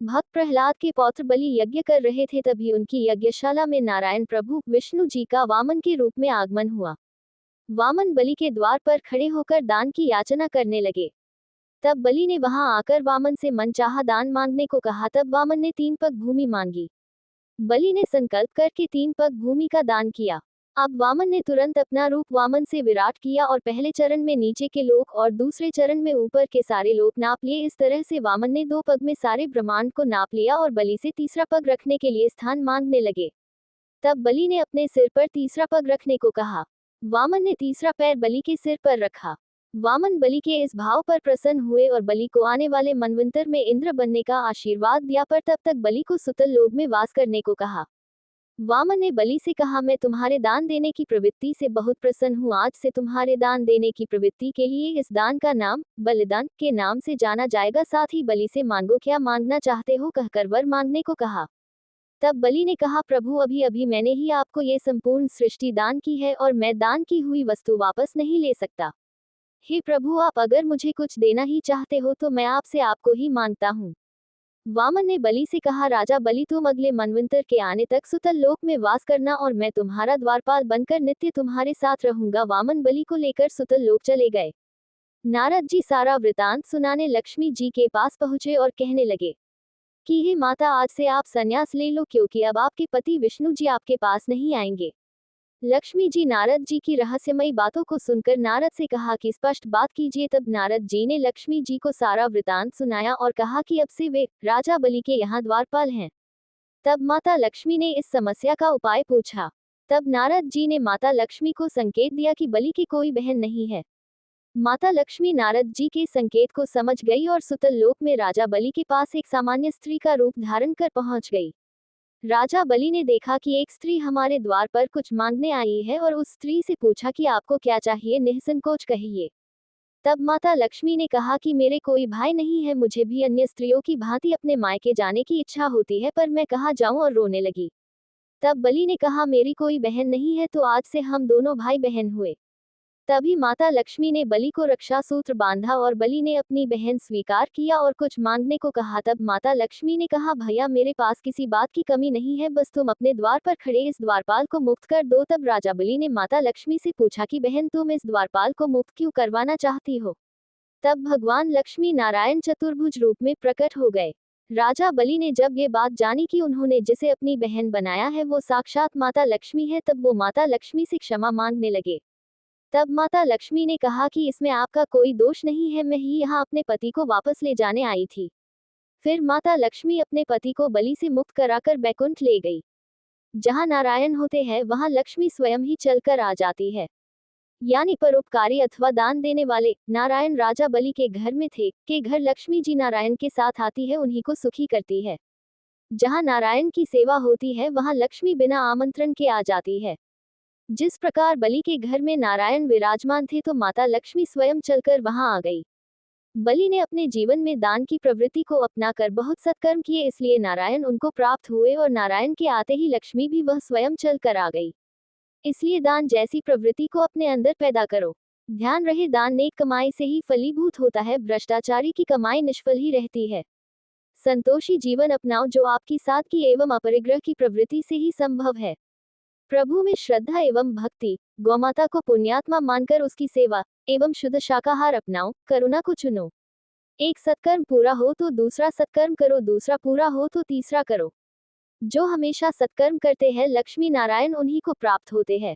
भक्त प्रहलाद के पौत्र बलि यज्ञ कर रहे थे, तभी उनकी यज्ञशाला में नारायण प्रभु विष्णु जी का वामन के रूप में आगमन हुआ। वामन बलि के द्वार पर खड़े होकर दान की याचना करने लगे। तब बलि ने वहां आकर वामन से मनचाहा दान मांगने को कहा। तब वामन ने 3 पग भूमि मांगी। बलि ने संकल्प करके 3 पग भूमि का दान किया। अब वामन ने तुरंत अपना रूप वामन से विराट किया और पहले चरण में नीचे के लोक और दूसरे चरण में ऊपर के सारे लोक नाप लिए। इस तरह से वामन ने 2 पग में सारे ब्रह्मांड को नाप लिया और बलि से तीसरा पग रखने के लिए स्थान मांगने लगे। तब बलि ने अपने सिर पर तीसरा पग रखने को कहा। वामन ने तीसरा पैर बलि के सिर पर रखा। वामन बलि के इस भाव पर प्रसन्न हुए और बलि को आने वाले मनवंतर में इंद्र बनने का आशीर्वाद दिया, पर तब तक बलि को सुतल लोक में वास करने को कहा। वामन ने बलि से कहा, मैं तुम्हारे दान देने की प्रवृत्ति से बहुत प्रसन्न हूँ। आज से तुम्हारे दान देने की प्रवृत्ति के लिए इस दान का नाम बलिदान के नाम से जाना जाएगा। साथ ही बलि से मांगो, क्या मांगना चाहते हो, कहकर वर मांगने को कहा। तब बलि ने कहा, प्रभु अभी अभी मैंने ही आपको ये संपूर्ण सृष्टि दान की है और मैं दान की हुई वस्तु वापस नहीं ले सकता। हे प्रभु, आप अगर मुझे कुछ देना ही चाहते हो तो मैं आपसे आपको ही मांगता हूँ। वामन ने बलि से कहा, राजा बलि, तुम अगले मनवंतर के आने तक सुतल लोक में वास करना और मैं तुम्हारा द्वारपाल बनकर नित्य तुम्हारे साथ रहूंगा। वामन बलि को लेकर सुतल लोक चले गए। नारद जी सारा वृतांत सुनाने लक्ष्मी जी के पास पहुंचे और कहने लगे कि हे माता, आज से आप संन्यास ले लो, क्योंकि अब आपके पति विष्णु जी आपके पास नहीं आएंगे। लक्ष्मी जी नारद जी की रहस्यमयी बातों को सुनकर नारद से कहा कि स्पष्ट बात कीजिए। तब नारद जी ने लक्ष्मी जी को सारा वृतांत सुनाया और कहा कि अब से वे राजा बलि के यहाँ द्वारपाल हैं। तब माता लक्ष्मी ने इस समस्या का उपाय पूछा। तब नारद जी ने माता लक्ष्मी को संकेत दिया कि बलि की कोई बहन नहीं है। माता लक्ष्मी नारद जी के संकेत को समझ गई और सुतल लोक में राजा बलि के पास एक सामान्य स्त्री का रूप धारण कर पहुंच गई। राजा बलि ने देखा कि एक स्त्री हमारे द्वार पर कुछ मांगने आई है और उस स्त्री से पूछा कि आपको क्या चाहिए, निसंकोच कहिए। तब माता लक्ष्मी ने कहा कि मेरे कोई भाई नहीं है, मुझे भी अन्य स्त्रियों की भांति अपने मायके जाने की इच्छा होती है, पर मैं कहाँ जाऊं, और रोने लगी। तब बलि ने कहा, मेरी कोई बहन नहीं है, तो आज से हम दोनों भाई बहन हुए। तभी माता लक्ष्मी ने बलि को रक्षा सूत्र बांधा और बलि ने अपनी बहन स्वीकार किया और कुछ मांगने को कहा। तब माता लक्ष्मी ने कहा, भैया, मेरे पास किसी बात की कमी नहीं है, बस तुम अपने द्वार पर खड़े इस द्वारपाल को मुक्त कर दो। तब राजा बलि ने माता लक्ष्मी से पूछा कि बहन, तुम इस द्वारपाल को मुक्त क्यों करवाना चाहती हो। तब भगवान लक्ष्मी नारायण चतुर्भुज रूप में प्रकट हो गए। राजा बलि ने जब ये बात जानी कि उन्होंने जिसे अपनी बहन बनाया है वो साक्षात माता लक्ष्मी है, तब वो माता लक्ष्मी से क्षमा मांगने लगे। तब माता लक्ष्मी ने कहा कि इसमें आपका कोई दोष नहीं है, मैं ही यहाँ अपने पति को वापस ले जाने आई थी। फिर माता लक्ष्मी अपने पति को बलि से मुक्त कराकर बैकुंठ ले गई। जहाँ नारायण होते हैं वहाँ लक्ष्मी स्वयं ही चलकर आ जाती है। यानी परोपकारी अथवा दान देने वाले नारायण राजा बलि के घर में थे, के घर लक्ष्मी जी नारायण के साथ आती है, उन्हीं को सुखी करती है। जहाँ नारायण की सेवा होती है वहाँ लक्ष्मी बिना आमंत्रण के आ जाती है। जिस प्रकार बलि के घर में नारायण विराजमान थे, तो माता लक्ष्मी स्वयं चलकर वहां आ गई। बलि ने अपने जीवन में दान की प्रवृत्ति को अपनाकर बहुत सत्कर्म किए, इसलिए नारायण उनको प्राप्त हुए और नारायण के आते ही लक्ष्मी भी वह स्वयं चलकर आ गई। इसलिए दान जैसी प्रवृत्ति को अपने अंदर पैदा करो। ध्यान रहे, दान नेक कमाई से ही फलीभूत होता है, भ्रष्टाचारी की कमाई निष्फल ही रहती है। संतोषी जीवन अपनाओ जो आपकी सादगी एवं अपरिग्रह की प्रवृत्ति से ही संभव है। प्रभु में श्रद्धा एवं भक्ति, गौमाता को पुण्यात्मा मानकर उसकी सेवा एवं शुद्ध शाकाहार अपनाओ, करुणा को चुनो। एक सत्कर्म पूरा हो तो दूसरा सत्कर्म करो, दूसरा पूरा हो तो तीसरा करो। जो हमेशा सत्कर्म करते हैं लक्ष्मी नारायण उन्हीं को प्राप्त होते हैं।